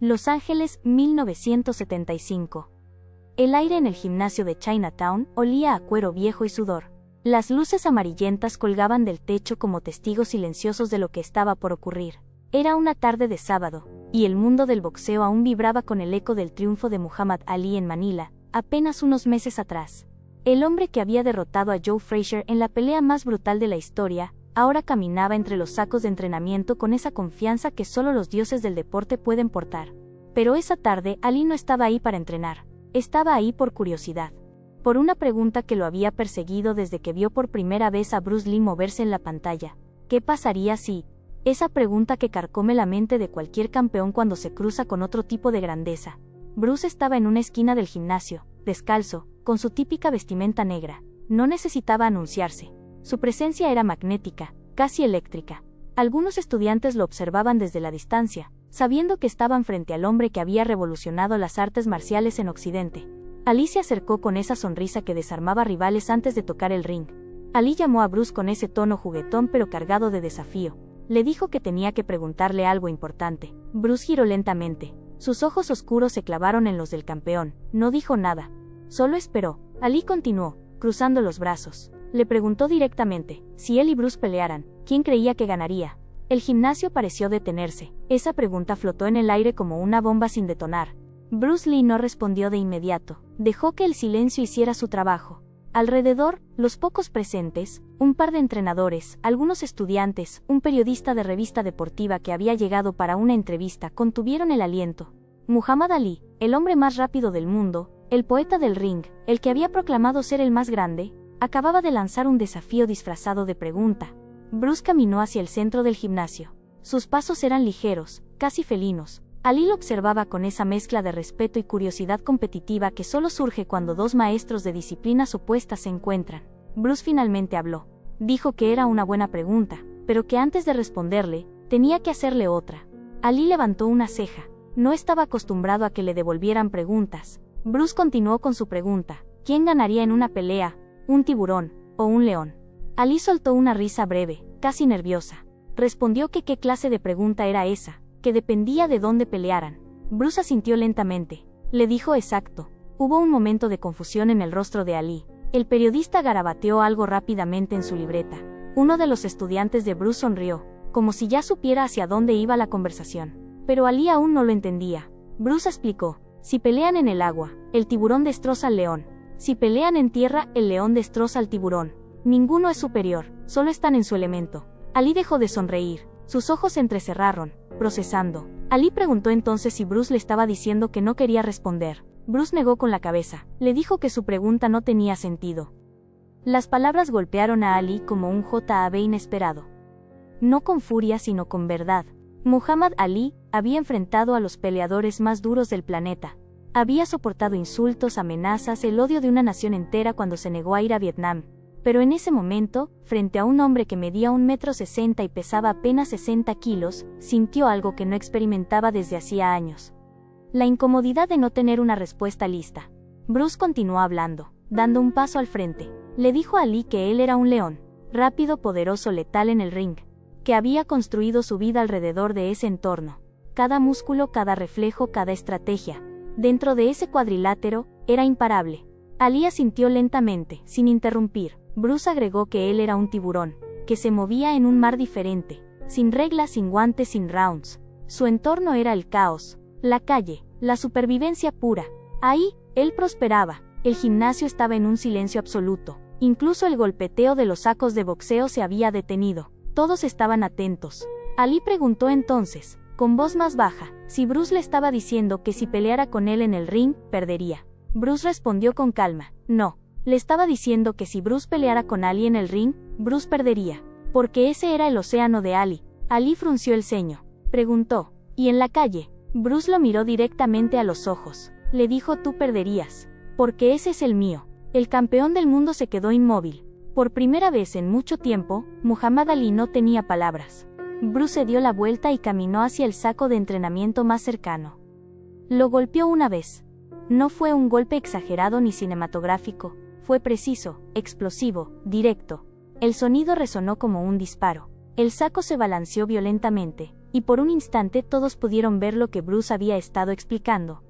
Los Ángeles, 1975. El aire en el gimnasio de Chinatown olía a cuero viejo y sudor. Las luces amarillentas colgaban del techo como testigos silenciosos de lo que estaba por ocurrir. Era una tarde de sábado, y el mundo del boxeo aún vibraba con el eco del triunfo de Muhammad Ali en Manila, apenas unos meses atrás. El hombre que había derrotado a Joe Frazier en la pelea más brutal de la historia, ahora caminaba entre los sacos de entrenamiento con esa confianza que solo los dioses del deporte pueden portar. Pero esa tarde Ali no estaba ahí para entrenar. Estaba ahí por curiosidad. Por una pregunta que lo había perseguido desde que vio por primera vez a Bruce Lee moverse en la pantalla. ¿Qué pasaría si? Esa pregunta que carcome la mente de cualquier campeón cuando se cruza con otro tipo de grandeza. Bruce estaba en una esquina del gimnasio, descalzo, con su típica vestimenta negra. No necesitaba anunciarse. Su presencia era magnética, casi eléctrica. Algunos estudiantes lo observaban desde la distancia, sabiendo que estaban frente al hombre que había revolucionado las artes marciales en Occidente. Ali se acercó con esa sonrisa que desarmaba rivales antes de tocar el ring. Ali llamó a Bruce con ese tono juguetón pero cargado de desafío. Le dijo que tenía que preguntarle algo importante. Bruce giró lentamente. Sus ojos oscuros se clavaron en los del campeón. No dijo nada. Solo esperó. Ali continuó, cruzando los brazos. Le preguntó directamente, si él y Bruce pelearan, ¿quién creía que ganaría? El gimnasio pareció detenerse. Esa pregunta flotó en el aire como una bomba sin detonar. Bruce Lee no respondió de inmediato. Dejó que el silencio hiciera su trabajo. Alrededor, los pocos presentes, un par de entrenadores, algunos estudiantes, un periodista de revista deportiva que había llegado para una entrevista, contuvieron el aliento. Muhammad Ali, el hombre más rápido del mundo, el poeta del ring, el que había proclamado ser el más grande, acababa de lanzar un desafío disfrazado de pregunta. Bruce caminó hacia el centro del gimnasio. Sus pasos eran ligeros, casi felinos. Ali lo observaba con esa mezcla de respeto y curiosidad competitiva que solo surge cuando dos maestros de disciplinas opuestas se encuentran. Bruce finalmente habló. Dijo que era una buena pregunta, pero que antes de responderle, tenía que hacerle otra. Ali levantó una ceja. No estaba acostumbrado a que le devolvieran preguntas. Bruce continuó con su pregunta. ¿Quién ganaría en una pelea? ¿Un tiburón o un león? Ali soltó una risa breve, casi nerviosa. Respondió que qué clase de pregunta era esa, que dependía de dónde pelearan. Bruce asintió lentamente. Le dijo exacto. Hubo un momento de confusión en el rostro de Ali. El periodista garabateó algo rápidamente en su libreta. Uno de los estudiantes de Bruce sonrió, como si ya supiera hacia dónde iba la conversación. Pero Ali aún no lo entendía. Bruce explicó. Si pelean en el agua, el tiburón destroza al león. Si pelean en tierra, el león destroza al tiburón. Ninguno es superior, solo están en su elemento. Ali dejó de sonreír. Sus ojos se entrecerraron, procesando. Ali preguntó entonces si Bruce le estaba diciendo que no quería responder. Bruce negó con la cabeza. Le dijo que su pregunta no tenía sentido. Las palabras golpearon a Ali como un jab inesperado. No con furia sino con verdad. Muhammad Ali había enfrentado a los peleadores más duros del planeta. Había soportado insultos, amenazas, el odio de una nación entera cuando se negó a ir a Vietnam. Pero en ese momento, frente a un hombre que medía 1,60 m y pesaba apenas 60 kilos, sintió algo que no experimentaba desde hacía años. La incomodidad de no tener una respuesta lista. Bruce continuó hablando, dando un paso al frente. Le dijo a Ali que él era un león, rápido, poderoso, letal en el ring, que había construido su vida alrededor de ese entorno. Cada músculo, cada reflejo, cada estrategia. Dentro de ese cuadrilátero, era imparable. Ali asintió lentamente, sin interrumpir. Bruce agregó que él era un tiburón, que se movía en un mar diferente, sin reglas, sin guantes, sin rounds. Su entorno era el caos, la calle, la supervivencia pura. Ahí, él prosperaba. El gimnasio estaba en un silencio absoluto. Incluso el golpeteo de los sacos de boxeo se había detenido. Todos estaban atentos. Ali preguntó entonces, con voz más baja, si Bruce le estaba diciendo que si peleara con él en el ring, perdería. Bruce respondió con calma, no. Le estaba diciendo que si Bruce peleara con Ali en el ring, Bruce perdería. Porque ese era el océano de Ali. Ali frunció el ceño. Preguntó, ¿y en la calle? Bruce lo miró directamente a los ojos. Le dijo tú perderías. Porque ese es el mío. El campeón del mundo se quedó inmóvil. Por primera vez en mucho tiempo, Muhammad Ali no tenía palabras. Bruce se dio la vuelta y caminó hacia el saco de entrenamiento más cercano. Lo golpeó una vez. No fue un golpe exagerado ni cinematográfico. Fue preciso, explosivo, directo. El sonido resonó como un disparo. El saco se balanceó violentamente, y por un instante todos pudieron ver lo que Bruce había estado explicando.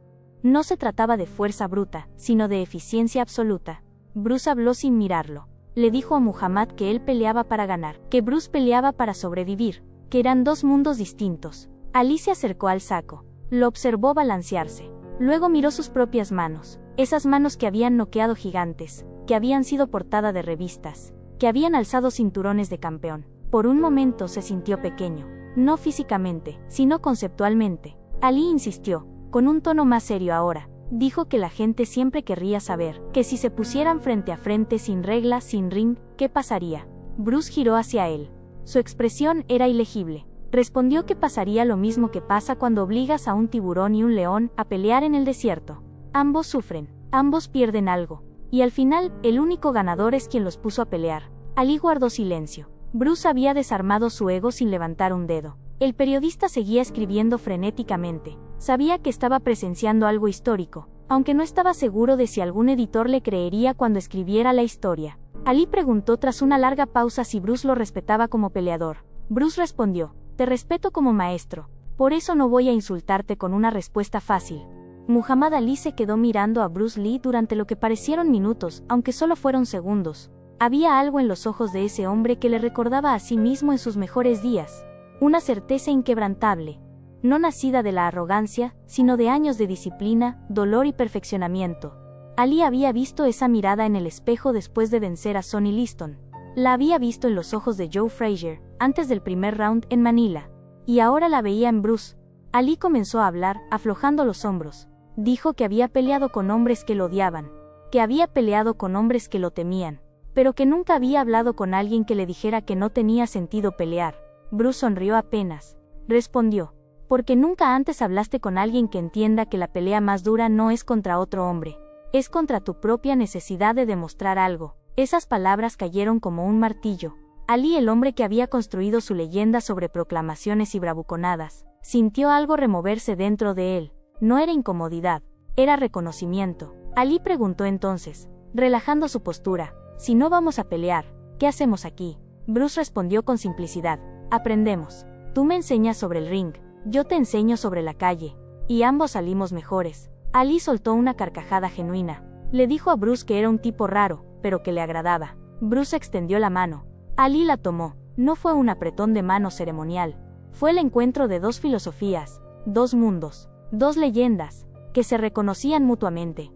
No se trataba de fuerza bruta, sino de eficiencia absoluta. Bruce habló sin mirarlo. Le dijo a Muhammad que él peleaba para ganar, que Bruce peleaba para sobrevivir, que eran dos mundos distintos. Ali se acercó al saco. Lo observó balancearse. Luego miró sus propias manos, esas manos que habían noqueado gigantes, que habían sido portada de revistas, que habían alzado cinturones de campeón. Por un momento se sintió pequeño, no físicamente, sino conceptualmente. Ali insistió, con un tono más serio ahora. Dijo que la gente siempre querría saber, que si se pusieran frente a frente sin reglas, sin ring, ¿qué pasaría? Bruce giró hacia él. Su expresión era ilegible. Respondió que pasaría lo mismo que pasa cuando obligas a un tiburón y un león a pelear en el desierto. Ambos sufren, ambos pierden algo, y al final, el único ganador es quien los puso a pelear. Ali guardó silencio. Bruce había desarmado su ego sin levantar un dedo. El periodista seguía escribiendo frenéticamente. Sabía que estaba presenciando algo histórico, aunque no estaba seguro de si algún editor le creería cuando escribiera la historia. Ali preguntó tras una larga pausa si Bruce lo respetaba como peleador. Bruce respondió: te respeto como maestro, por eso no voy a insultarte con una respuesta fácil. Muhammad Ali se quedó mirando a Bruce Lee durante lo que parecieron minutos, aunque solo fueron segundos. Había algo en los ojos de ese hombre que le recordaba a sí mismo en sus mejores días. Una certeza inquebrantable, no nacida de la arrogancia, sino de años de disciplina, dolor y perfeccionamiento. Ali había visto esa mirada en el espejo después de vencer a Sonny Liston. La había visto en los ojos de Joe Frazier, antes del primer round en Manila. Y ahora la veía en Bruce. Ali comenzó a hablar, aflojando los hombros. Dijo que había peleado con hombres que lo odiaban, que había peleado con hombres que lo temían, pero que nunca había hablado con alguien que le dijera que no tenía sentido pelear. Bruce sonrió apenas. Respondió: porque nunca antes hablaste con alguien que entienda que la pelea más dura no es contra otro hombre, es contra tu propia necesidad de demostrar algo. Esas palabras cayeron como un martillo. Ali, el hombre que había construido su leyenda sobre proclamaciones y bravuconadas, sintió algo removerse dentro de él. No era incomodidad, era reconocimiento. Ali preguntó entonces, relajando su postura: si no vamos a pelear, ¿qué hacemos aquí? Bruce respondió con simplicidad: aprendemos. Tú me enseñas sobre el ring, yo te enseño sobre la calle, y ambos salimos mejores. Ali soltó una carcajada genuina. Le dijo a Bruce que era un tipo raro, pero que le agradaba. Bruce extendió la mano. Ali la tomó. No fue un apretón de mano ceremonial. Fue el encuentro de dos filosofías, dos mundos, dos leyendas, que se reconocían mutuamente.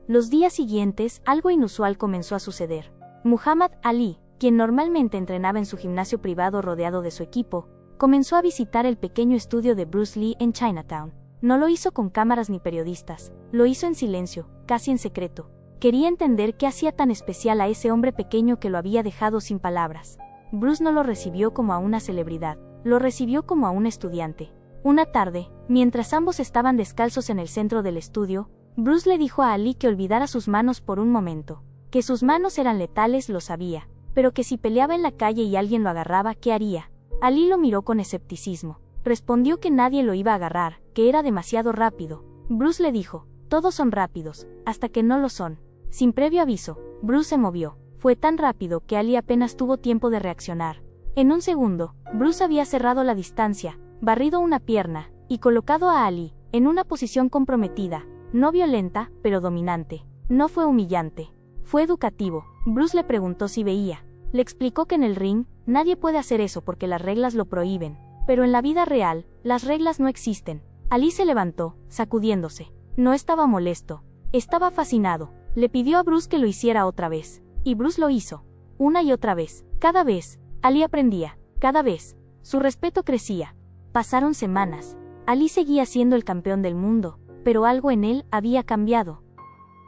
Los días siguientes, algo inusual comenzó a suceder. Muhammad Ali, quien normalmente entrenaba en su gimnasio privado rodeado de su equipo, comenzó a visitar el pequeño estudio de Bruce Lee en Chinatown. No lo hizo con cámaras ni periodistas, lo hizo en silencio, casi en secreto. Quería entender qué hacía tan especial a ese hombre pequeño que lo había dejado sin palabras. Bruce no lo recibió como a una celebridad, lo recibió como a un estudiante. Una tarde, mientras ambos estaban descalzos en el centro del estudio, Bruce le dijo a Ali que olvidara sus manos por un momento. Que sus manos eran letales lo sabía, pero que si peleaba en la calle y alguien lo agarraba, ¿qué haría? Ali lo miró con escepticismo. Respondió que nadie lo iba a agarrar, que era demasiado rápido. Bruce le dijo: todos son rápidos, hasta que no lo son. Sin previo aviso, Bruce se movió. Fue tan rápido que Ali apenas tuvo tiempo de reaccionar. En un segundo, Bruce había cerrado la distancia, barrido una pierna, y colocado a Ali, en una posición comprometida, no violenta, pero dominante. No fue humillante. Fue educativo. Bruce le preguntó si veía. Le explicó que en el ring, nadie puede hacer eso porque las reglas lo prohíben. Pero en la vida real, las reglas no existen. Ali se levantó, sacudiéndose. No estaba molesto. Estaba fascinado. Le pidió a Bruce que lo hiciera otra vez. Y Bruce lo hizo. Una y otra vez. Cada vez. Ali aprendía. Cada vez. Su respeto crecía. Pasaron semanas. Ali seguía siendo el campeón del mundo, pero algo en él había cambiado.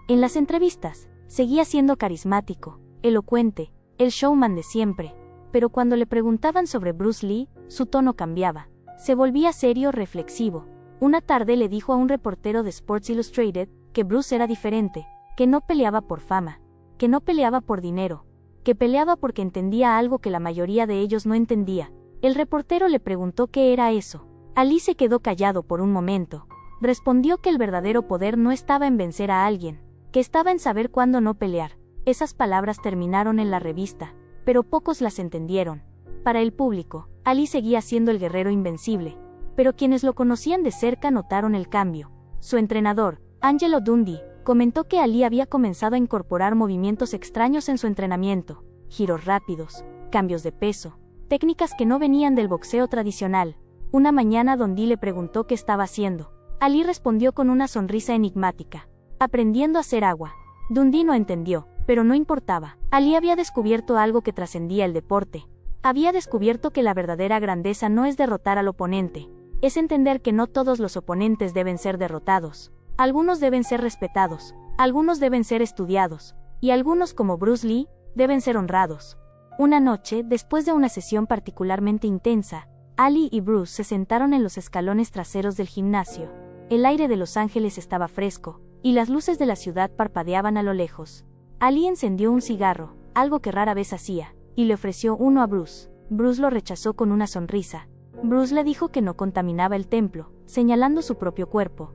En las entrevistas, seguía siendo carismático, elocuente, el showman de siempre. Pero cuando le preguntaban sobre Bruce Lee, su tono cambiaba. Se volvía serio, reflexivo. Una tarde le dijo a un reportero de Sports Illustrated que Bruce era diferente, que no peleaba por fama, que no peleaba por dinero, que peleaba porque entendía algo que la mayoría de ellos no entendía. El reportero le preguntó qué era eso. Ali se quedó callado por un momento. Respondió que el verdadero poder no estaba en vencer a alguien, que estaba en saber cuándo no pelear. Esas palabras terminaron en la revista, pero pocos las entendieron. Para el público, Ali seguía siendo el guerrero invencible, pero quienes lo conocían de cerca notaron el cambio. Su entrenador, Angelo Dundee, comentó que Ali había comenzado a incorporar movimientos extraños en su entrenamiento, giros rápidos, cambios de peso, técnicas que no venían del boxeo tradicional. Una mañana Dundee le preguntó qué estaba haciendo. Ali respondió con una sonrisa enigmática: aprendiendo a hacer agua. Dundee no entendió, pero no importaba. Ali había descubierto algo que trascendía el deporte. Había descubierto que la verdadera grandeza no es derrotar al oponente, es entender que no todos los oponentes deben ser derrotados. Algunos deben ser respetados, algunos deben ser estudiados, y algunos, como Bruce Lee, deben ser honrados. Una noche, después de una sesión particularmente intensa, Ali y Bruce se sentaron en los escalones traseros del gimnasio. El aire de Los Ángeles estaba fresco, y las luces de la ciudad parpadeaban a lo lejos. Ali encendió un cigarro, algo que rara vez hacía, y le ofreció uno a Bruce. Bruce lo rechazó con una sonrisa. Bruce le dijo que no contaminaba el templo, señalando su propio cuerpo.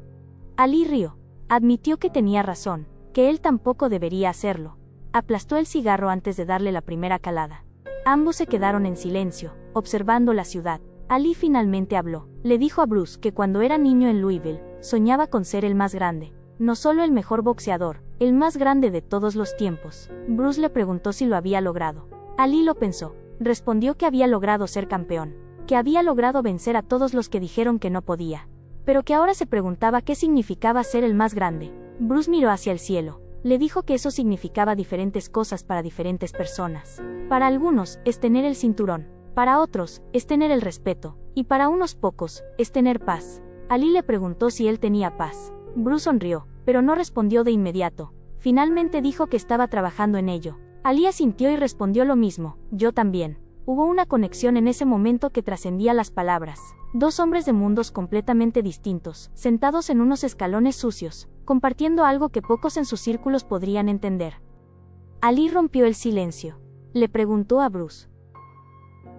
Ali rió. Admitió que tenía razón, que él tampoco debería hacerlo. Aplastó el cigarro antes de darle la primera calada. Ambos se quedaron en silencio, observando la ciudad. Ali finalmente habló. Le dijo a Bruce que cuando era niño en Louisville, soñaba con ser el más grande. No solo el mejor boxeador, el más grande de todos los tiempos. Bruce le preguntó si lo había logrado. Ali lo pensó. Respondió que había logrado ser campeón, que había logrado vencer a todos los que dijeron que no podía, pero que ahora se preguntaba qué significaba ser el más grande. Bruce miró hacia el cielo. Le dijo que eso significaba diferentes cosas para diferentes personas. Para algunos, es tener el cinturón. Para otros, es tener el respeto. Y para unos pocos, es tener paz. Ali le preguntó si él tenía paz. Bruce sonrió, pero no respondió de inmediato. Finalmente dijo que estaba trabajando en ello. Ali asintió y respondió lo mismo: yo también. Hubo una conexión en ese momento que trascendía las palabras. Dos hombres de mundos completamente distintos, sentados en unos escalones sucios, compartiendo algo que pocos en sus círculos podrían entender. Ali rompió el silencio. Le preguntó a Bruce: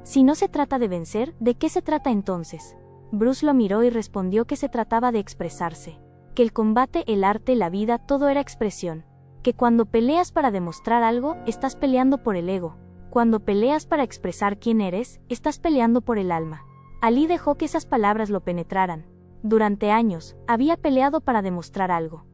si no se trata de vencer, ¿de qué se trata entonces? Bruce lo miró y respondió que se trataba de expresarse. Que el combate, el arte, la vida, todo era expresión. Que cuando peleas para demostrar algo, estás peleando por el ego. Cuando peleas para expresar quién eres, estás peleando por el alma. Ali dejó que esas palabras lo penetraran. Durante años, había peleado para demostrar algo.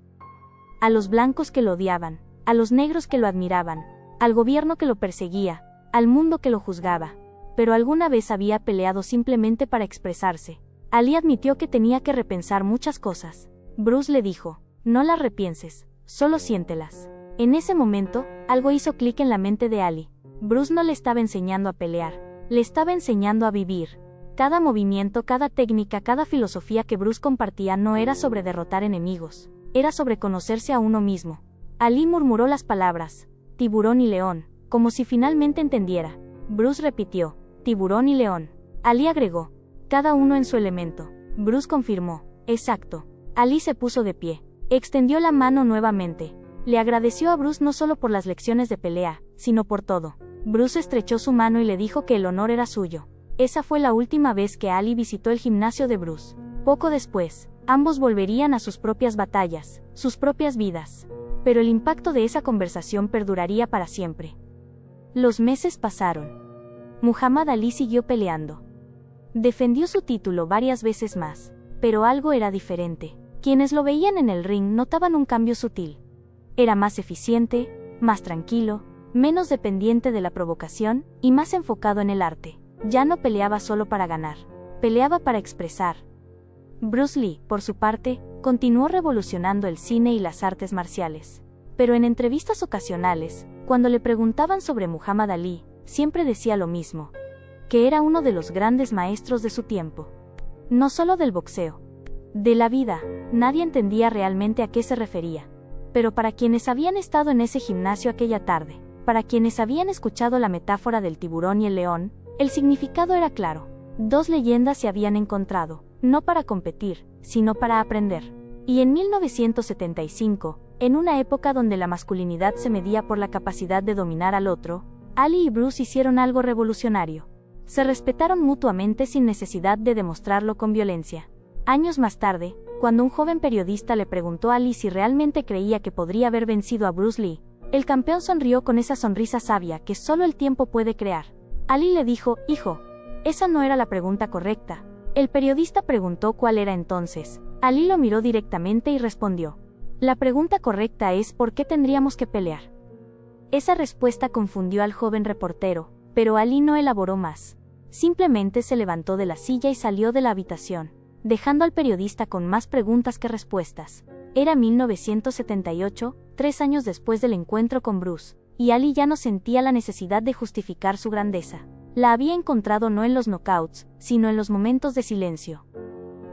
A los blancos que lo odiaban, a los negros que lo admiraban, al gobierno que lo perseguía, al mundo que lo juzgaba. Pero alguna vez había peleado simplemente para expresarse. Ali admitió que tenía que repensar muchas cosas. Bruce le dijo: no las repienses, solo siéntelas. En ese momento, algo hizo clic en la mente de Ali. Bruce no le estaba enseñando a pelear, le estaba enseñando a vivir. Cada movimiento, cada técnica, cada filosofía que Bruce compartía no era sobre derrotar enemigos, era sobre conocerse a uno mismo. Ali murmuró las palabras: tiburón y león, como si finalmente entendiera. Bruce repitió: tiburón y león. Ali agregó: cada uno en su elemento. Bruce confirmó: exacto. Ali se puso de pie. Extendió la mano nuevamente. Le agradeció a Bruce no solo por las lecciones de pelea, sino por todo. Bruce estrechó su mano y le dijo que el honor era suyo. Esa fue la última vez que Ali visitó el gimnasio de Bruce. Poco después, ambos volverían a sus propias batallas, sus propias vidas. Pero el impacto de esa conversación perduraría para siempre. Los meses pasaron. Muhammad Ali siguió peleando. Defendió su título varias veces más, pero algo era diferente. Quienes lo veían en el ring notaban un cambio sutil. Era más eficiente, más tranquilo, menos dependiente de la provocación, y más enfocado en el arte. Ya no peleaba solo para ganar, peleaba para expresar. Bruce Lee, por su parte, continuó revolucionando el cine y las artes marciales. Pero en entrevistas ocasionales, cuando le preguntaban sobre Muhammad Ali, siempre decía lo mismo: que era uno de los grandes maestros de su tiempo. No solo del boxeo, de la vida. Nadie entendía realmente a qué se refería. Pero para quienes habían estado en ese gimnasio aquella tarde, para quienes habían escuchado la metáfora del tiburón y el león, el significado era claro. Dos leyendas se habían encontrado, no para competir, sino para aprender. Y en 1975, en una época donde la masculinidad se medía por la capacidad de dominar al otro, Ali y Bruce hicieron algo revolucionario. Se respetaron mutuamente sin necesidad de demostrarlo con violencia. Años más tarde, cuando un joven periodista le preguntó a Ali si realmente creía que podría haber vencido a Bruce Lee, el campeón sonrió con esa sonrisa sabia que solo el tiempo puede crear. Ali le dijo, hijo, esa no era la pregunta correcta. El periodista preguntó cuál era entonces. Ali lo miró directamente y respondió, la pregunta correcta es ¿por qué tendríamos que pelear? Esa respuesta confundió al joven reportero, pero Ali no elaboró más. Simplemente se levantó de la silla y salió de la habitación, dejando al periodista con más preguntas que respuestas. Era 1978, 3 años después del encuentro con Bruce, y Ali ya no sentía la necesidad de justificar su grandeza. La había encontrado no en los knockouts, sino en los momentos de silencio.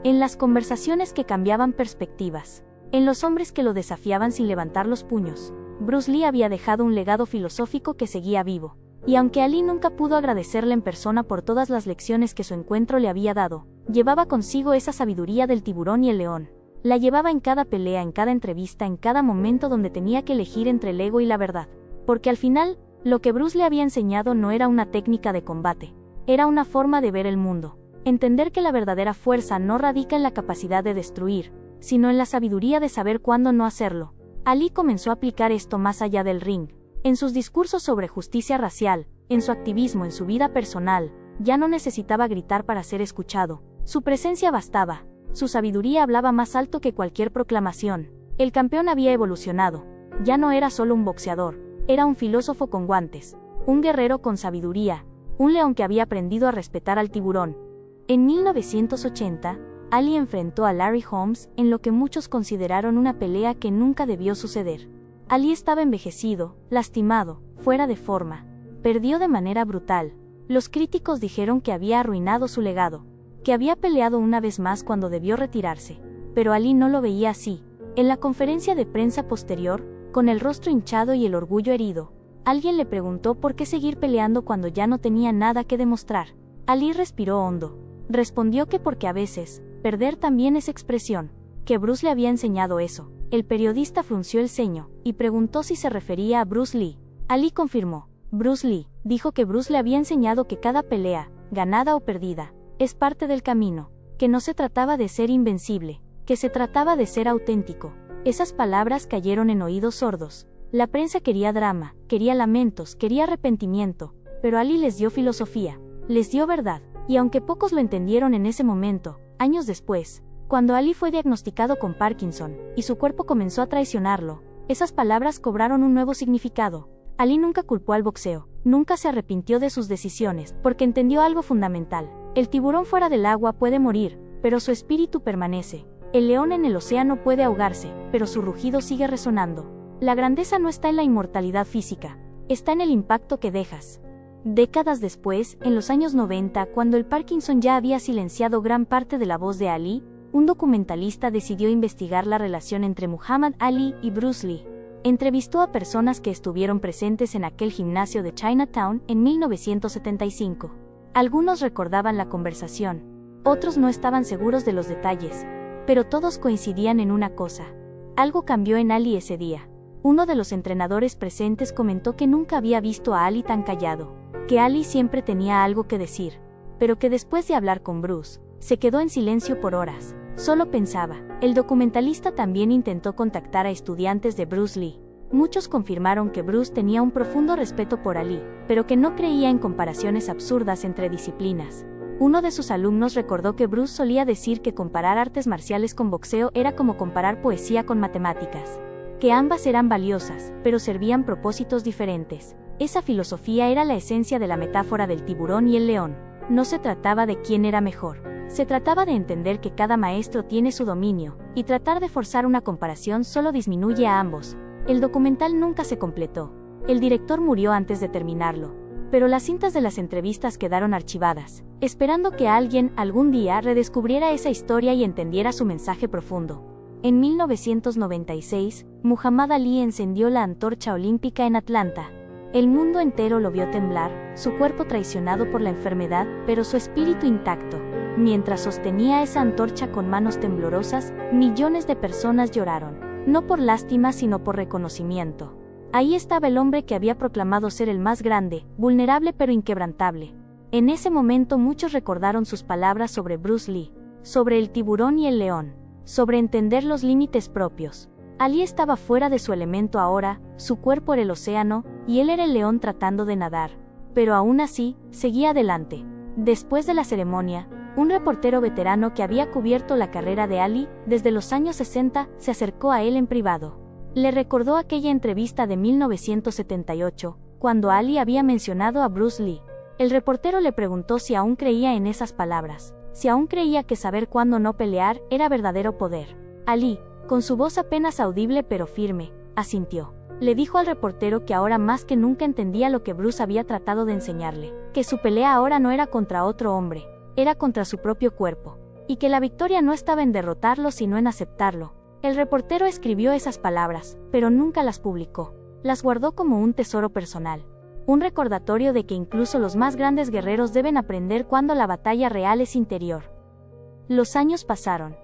En las conversaciones que cambiaban perspectivas. En los hombres que lo desafiaban sin levantar los puños. Bruce Lee había dejado un legado filosófico que seguía vivo. Y aunque Ali nunca pudo agradecerle en persona por todas las lecciones que su encuentro le había dado, llevaba consigo esa sabiduría del tiburón y el león. La llevaba en cada pelea, en cada entrevista, en cada momento donde tenía que elegir entre el ego y la verdad. Porque al final, lo que Bruce le había enseñado no era una técnica de combate, era una forma de ver el mundo. Entender que la verdadera fuerza no radica en la capacidad de destruir, sino en la sabiduría de saber cuándo no hacerlo. Ali comenzó a aplicar esto más allá del ring. En sus discursos sobre justicia racial, en su activismo, en su vida personal, ya no necesitaba gritar para ser escuchado. Su presencia bastaba. Su sabiduría hablaba más alto que cualquier proclamación. El campeón había evolucionado. Ya no era solo un boxeador, era un filósofo con guantes, un guerrero con sabiduría, un león que había aprendido a respetar al tiburón. En 1980, Ali enfrentó a Larry Holmes en lo que muchos consideraron una pelea que nunca debió suceder. Ali estaba envejecido, lastimado, fuera de forma. Perdió de manera brutal. Los críticos dijeron que había arruinado su legado, que había peleado una vez más cuando debió retirarse. Pero Ali no lo veía así. En la conferencia de prensa posterior, con el rostro hinchado y el orgullo herido, alguien le preguntó por qué seguir peleando cuando ya no tenía nada que demostrar. Ali respiró hondo. Respondió que porque a veces, perder también es expresión, que Bruce le había enseñado eso. El periodista frunció el ceño, y preguntó si se refería a Bruce Lee. Ali confirmó. Bruce Lee dijo que Bruce le había enseñado que cada pelea, ganada o perdida, es parte del camino, que no se trataba de ser invencible, que se trataba de ser auténtico. Esas palabras cayeron en oídos sordos. La prensa quería drama, quería lamentos, quería arrepentimiento, pero Ali les dio filosofía, les dio verdad, y aunque pocos lo entendieron en ese momento, años después, cuando Ali fue diagnosticado con Parkinson, y su cuerpo comenzó a traicionarlo, esas palabras cobraron un nuevo significado. Ali nunca culpó al boxeo, nunca se arrepintió de sus decisiones, porque entendió algo fundamental. El tiburón fuera del agua puede morir, pero su espíritu permanece. El león en el océano puede ahogarse, pero su rugido sigue resonando. La grandeza no está en la inmortalidad física, está en el impacto que dejas. Décadas después, en los años 90, cuando el Parkinson ya había silenciado gran parte de la voz de Ali, un documentalista decidió investigar la relación entre Muhammad Ali y Bruce Lee. Entrevistó a personas que estuvieron presentes en aquel gimnasio de Chinatown en 1975. Algunos recordaban la conversación, otros no estaban seguros de los detalles, pero todos coincidían en una cosa. Algo cambió en Ali ese día. Uno de los entrenadores presentes comentó que nunca había visto a Ali tan callado, que Ali siempre tenía algo que decir, pero que después de hablar con Bruce, se quedó en silencio por horas. Solo pensaba. El documentalista también intentó contactar a estudiantes de Bruce Lee. Muchos confirmaron que Bruce tenía un profundo respeto por Ali, pero que no creía en comparaciones absurdas entre disciplinas. Uno de sus alumnos recordó que Bruce solía decir que comparar artes marciales con boxeo era como comparar poesía con matemáticas, que ambas eran valiosas, pero servían propósitos diferentes. Esa filosofía era la esencia de la metáfora del tiburón y el león. No se trataba de quién era mejor. Se trataba de entender que cada maestro tiene su dominio, y tratar de forzar una comparación solo disminuye a ambos. El documental nunca se completó. El director murió antes de terminarlo. Pero las cintas de las entrevistas quedaron archivadas, esperando que alguien, algún día, redescubriera esa historia y entendiera su mensaje profundo. En 1996, Muhammad Ali encendió la antorcha olímpica en Atlanta. El mundo entero lo vio temblar, su cuerpo traicionado por la enfermedad, pero su espíritu intacto. Mientras sostenía esa antorcha con manos temblorosas, millones de personas lloraron, no por lástima sino por reconocimiento. Ahí estaba el hombre que había proclamado ser el más grande, vulnerable pero inquebrantable. En ese momento muchos recordaron sus palabras sobre Bruce Lee, sobre el tiburón y el león, sobre entender los límites propios. Ali estaba fuera de su elemento ahora, su cuerpo era el océano, y él era el león tratando de nadar. pero aún así, seguía adelante. Después de la ceremonia, un reportero veterano que había cubierto la carrera de Ali desde los años 60 se acercó a él en privado. Le recordó aquella entrevista de 1978, cuando Ali había mencionado a Bruce Lee. El reportero le preguntó si aún creía en esas palabras, si aún creía que saber cuándo no pelear era verdadero poder. Ali, con su voz apenas audible pero firme, asintió. Le dijo al reportero que ahora más que nunca entendía lo que Bruce había tratado de enseñarle, que su pelea ahora no era contra otro hombre, era contra su propio cuerpo, y que la victoria no estaba en derrotarlo sino en aceptarlo. El reportero escribió esas palabras, pero nunca las publicó. Las guardó como un tesoro personal. Un recordatorio de que incluso los más grandes guerreros deben aprender cuando la batalla real es interior. Los años pasaron.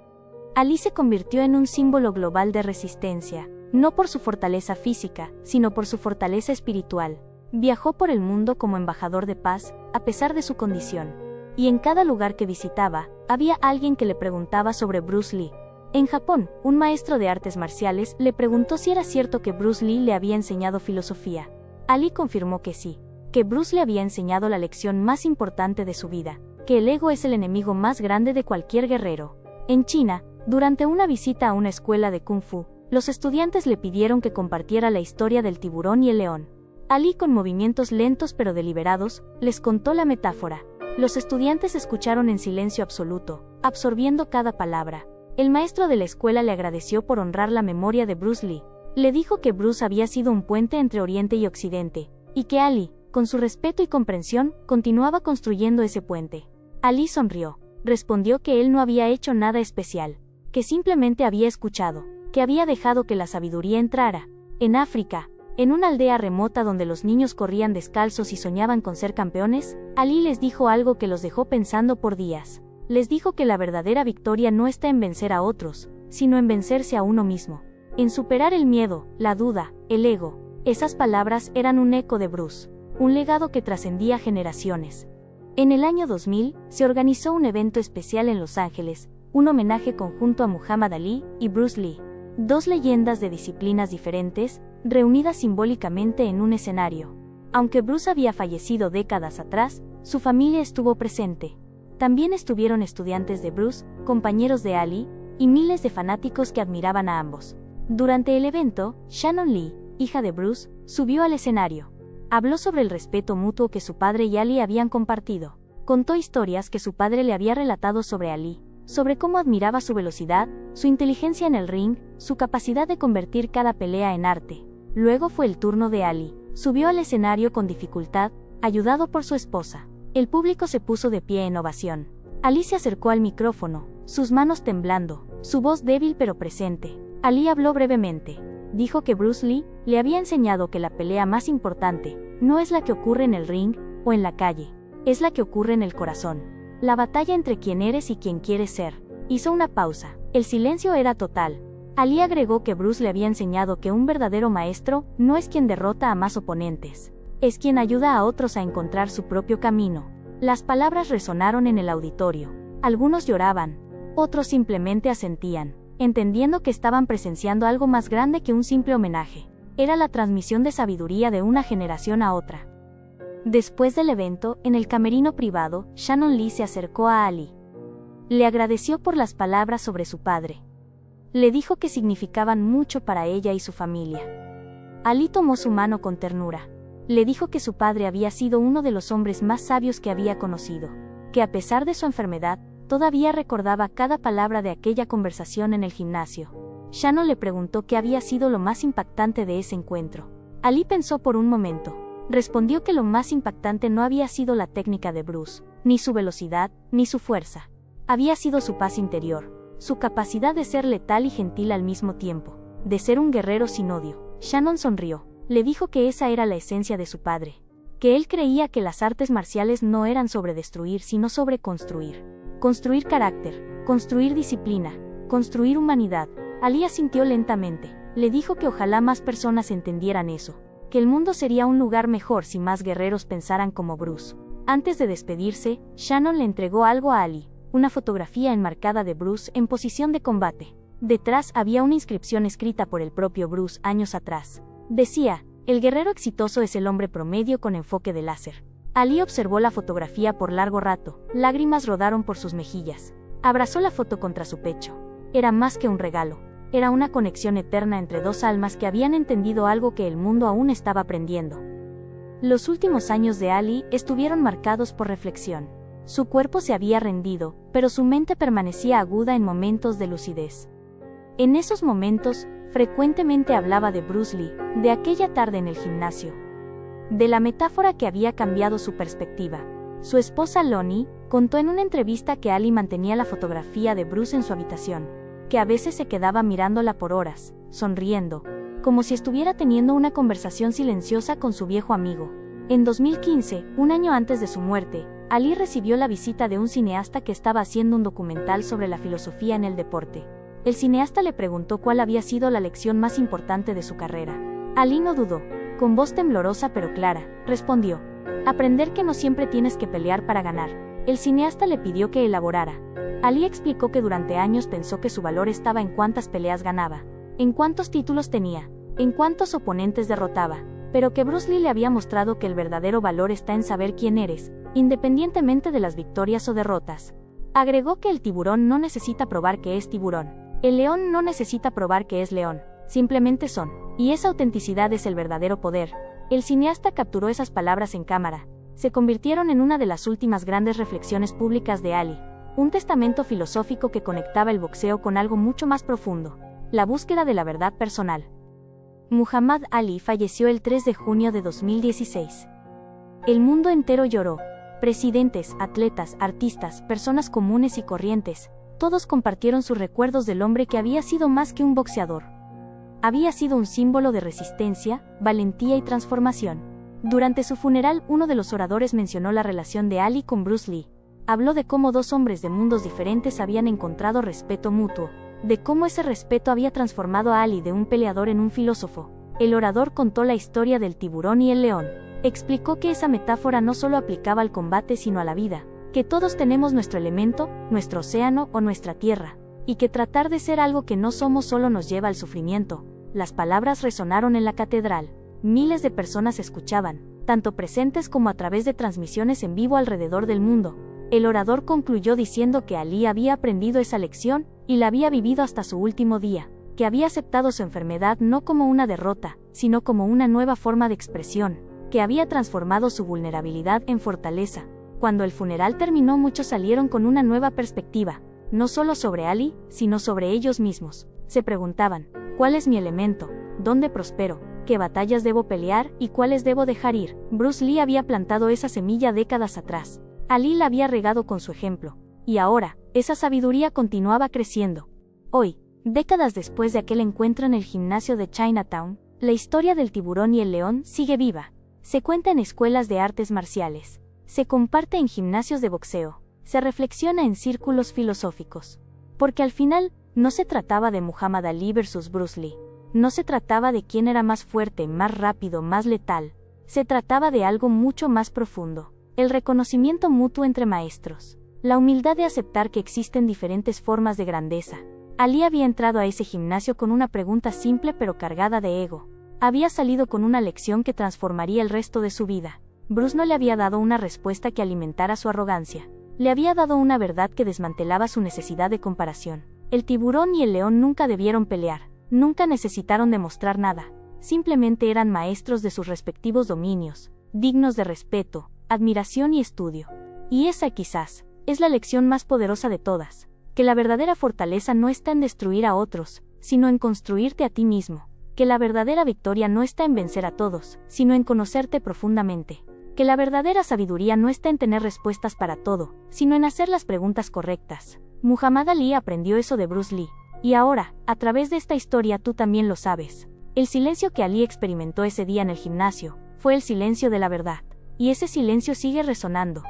Ali se convirtió en un símbolo global de resistencia, no por su fortaleza física, sino por su fortaleza espiritual. Viajó por el mundo como embajador de paz, a pesar de su condición. Y en cada lugar que visitaba, había alguien que le preguntaba sobre Bruce Lee. En Japón, un maestro de artes marciales le preguntó si era cierto que Bruce Lee le había enseñado filosofía. Ali confirmó que sí, que Bruce le había enseñado la lección más importante de su vida, que el ego es el enemigo más grande de cualquier guerrero. En China, durante una visita a una escuela de Kung Fu, los estudiantes le pidieron que compartiera la historia del tiburón y el león. Ali, con movimientos lentos pero deliberados, les contó la metáfora. Los estudiantes escucharon en silencio absoluto, absorbiendo cada palabra. El maestro de la escuela le agradeció por honrar la memoria de Bruce Lee. Le dijo que Bruce había sido un puente entre Oriente y Occidente, y que Ali, con su respeto y comprensión, continuaba construyendo ese puente. Ali sonrió. Respondió que él no había hecho nada especial, que simplemente había escuchado, que había dejado que la sabiduría entrara. En África, en una aldea remota donde los niños corrían descalzos y soñaban con ser campeones, Ali les dijo algo que los dejó pensando por días. Les dijo que la verdadera victoria no está en vencer a otros, sino en vencerse a uno mismo. En superar el miedo, la duda, el ego. Esas palabras eran un eco de Bruce, un legado que trascendía generaciones. En el año 2000, se organizó un evento especial en Los Ángeles, un homenaje conjunto a Muhammad Ali y Bruce Lee. Dos leyendas de disciplinas diferentes, reunidas simbólicamente en un escenario. Aunque Bruce había fallecido décadas atrás, su familia estuvo presente. También estuvieron estudiantes de Bruce, compañeros de Ali, y miles de fanáticos que admiraban a ambos. Durante el evento, Shannon Lee, hija de Bruce, subió al escenario. Habló sobre el respeto mutuo que su padre y Ali habían compartido. Contó historias que su padre le había relatado sobre Ali, sobre cómo admiraba su velocidad, su inteligencia en el ring, su capacidad de convertir cada pelea en arte. Luego fue el turno de Ali. Subió al escenario con dificultad, ayudado por su esposa. El público se puso de pie en ovación. Ali se acercó al micrófono, sus manos temblando, su voz débil pero presente. Ali habló brevemente. Dijo que Bruce Lee le había enseñado que la pelea más importante no es la que ocurre en el ring o en la calle, es la que ocurre en el corazón. La batalla entre quién eres y quién quieres ser. Hizo una pausa. El silencio era total. Ali agregó que Bruce le había enseñado que un verdadero maestro no es quien derrota a más oponentes, es quien ayuda a otros a encontrar su propio camino. Las palabras resonaron en el auditorio. Algunos lloraban, otros simplemente asentían, entendiendo que estaban presenciando algo más grande que un simple homenaje. Era la transmisión de sabiduría de una generación a otra. Después del evento, en el camerino privado, Shannon Lee se acercó a Ali. Le agradeció por las palabras sobre su padre. Le dijo que significaban mucho para ella y su familia. Ali tomó su mano con ternura. Le dijo que su padre había sido uno de los hombres más sabios que había conocido, que a pesar de su enfermedad, todavía recordaba cada palabra de aquella conversación en el gimnasio. Shannon le preguntó qué había sido lo más impactante de ese encuentro. Ali pensó por un momento. Respondió que lo más impactante no había sido la técnica de Bruce, ni su velocidad, ni su fuerza. Había sido su paz interior, su capacidad de ser letal y gentil al mismo tiempo, de ser un guerrero sin odio. Shannon sonrió. Le dijo que esa era la esencia de su padre, que él creía que las artes marciales no eran sobre destruir sino sobre construir. Construir carácter, construir disciplina, construir humanidad. Ali asintió lentamente. Le dijo que ojalá más personas entendieran eso, que el mundo sería un lugar mejor si más guerreros pensaran como Bruce. Antes de despedirse, Shannon le entregó algo a Ali, una fotografía enmarcada de Bruce en posición de combate. Detrás había una inscripción escrita por el propio Bruce años atrás. Decía, el guerrero exitoso es el hombre promedio con enfoque de láser. Ali observó la fotografía por largo rato, lágrimas rodaron por sus mejillas. Abrazó la foto contra su pecho. Era más que un regalo. Era una conexión eterna entre dos almas que habían entendido algo que el mundo aún estaba aprendiendo. Los últimos años de Ali estuvieron marcados por reflexión. Su cuerpo se había rendido, pero su mente permanecía aguda en momentos de lucidez. En esos momentos, frecuentemente hablaba de Bruce Lee, de aquella tarde en el gimnasio, de la metáfora que había cambiado su perspectiva. Su esposa Lonnie contó en una entrevista que Ali mantenía la fotografía de Bruce en su habitación, que a veces se quedaba mirándola por horas, sonriendo, como si estuviera teniendo una conversación silenciosa con su viejo amigo. En 2015, un año antes de su muerte, Ali recibió la visita de un cineasta que estaba haciendo un documental sobre la filosofía en el deporte. El cineasta le preguntó cuál había sido la lección más importante de su carrera. Ali no dudó. Con voz temblorosa pero clara, respondió: aprender que no siempre tienes que pelear para ganar. El cineasta le pidió que elaborara. Ali explicó que durante años pensó que su valor estaba en cuántas peleas ganaba, en cuántos títulos tenía, en cuántos oponentes derrotaba, pero que Bruce Lee le había mostrado que el verdadero valor está en saber quién eres, independientemente de las victorias o derrotas. Agregó que el tiburón no necesita probar que es tiburón. El león no necesita probar que es león. Simplemente son. Y esa autenticidad es el verdadero poder. El cineasta capturó esas palabras en cámara. Se convirtieron en una de las últimas grandes reflexiones públicas de Ali. Un testamento filosófico que conectaba el boxeo con algo mucho más profundo. La búsqueda de la verdad personal. Muhammad Ali falleció el 3 de junio de 2016. El mundo entero lloró. Presidentes, atletas, artistas, personas comunes y corrientes, todos compartieron sus recuerdos del hombre que había sido más que un boxeador. Había sido un símbolo de resistencia, valentía y transformación. Durante su funeral, uno de los oradores mencionó la relación de Ali con Bruce Lee. Habló de cómo dos hombres de mundos diferentes habían encontrado respeto mutuo, de cómo ese respeto había transformado a Ali de un peleador en un filósofo. El orador contó la historia del tiburón y el león. Explicó que esa metáfora no solo aplicaba al combate sino a la vida, que todos tenemos nuestro elemento, nuestro océano o nuestra tierra, y que tratar de ser algo que no somos solo nos lleva al sufrimiento. Las palabras resonaron en la catedral. Miles de personas escuchaban, tanto presentes como a través de transmisiones en vivo alrededor del mundo. El orador concluyó diciendo que Ali había aprendido esa lección, y la había vivido hasta su último día, que había aceptado su enfermedad no como una derrota, sino como una nueva forma de expresión, que había transformado su vulnerabilidad en fortaleza. Cuando el funeral terminó, muchos salieron con una nueva perspectiva, no solo sobre Ali, sino sobre ellos mismos. Se preguntaban: ¿cuál es mi elemento? ¿Dónde prospero? ¿Qué batallas debo pelear y cuáles debo dejar ir? Bruce Lee había plantado esa semilla décadas atrás. Ali la había regado con su ejemplo. Y ahora, esa sabiduría continuaba creciendo. Hoy, décadas después de aquel encuentro en el gimnasio de Chinatown, la historia del tiburón y el león sigue viva. Se cuenta en escuelas de artes marciales. Se comparte en gimnasios de boxeo. Se reflexiona en círculos filosóficos. Porque al final, no se trataba de Muhammad Ali versus Bruce Lee. No se trataba de quién era más fuerte, más rápido, más letal. Se trataba de algo mucho más profundo. El reconocimiento mutuo entre maestros. La humildad de aceptar que existen diferentes formas de grandeza. Ali había entrado a ese gimnasio con una pregunta simple pero cargada de ego. Había salido con una lección que transformaría el resto de su vida. Bruce no le había dado una respuesta que alimentara su arrogancia. Le había dado una verdad que desmantelaba su necesidad de comparación. El tiburón y el león nunca debieron pelear. Nunca necesitaron demostrar nada. Simplemente eran maestros de sus respectivos dominios, dignos de respeto, admiración y estudio. Y esa quizás es la lección más poderosa de todas, que la verdadera fortaleza no está en destruir a otros, sino en construirte a ti mismo, que la verdadera victoria no está en vencer a todos, sino en conocerte profundamente, que la verdadera sabiduría no está en tener respuestas para todo, sino en hacer las preguntas correctas. Muhammad Ali aprendió eso de Bruce Lee, y ahora, a través de esta historia tú también lo sabes. El silencio que Ali experimentó ese día en el gimnasio, fue el silencio de la verdad, y ese silencio sigue resonando.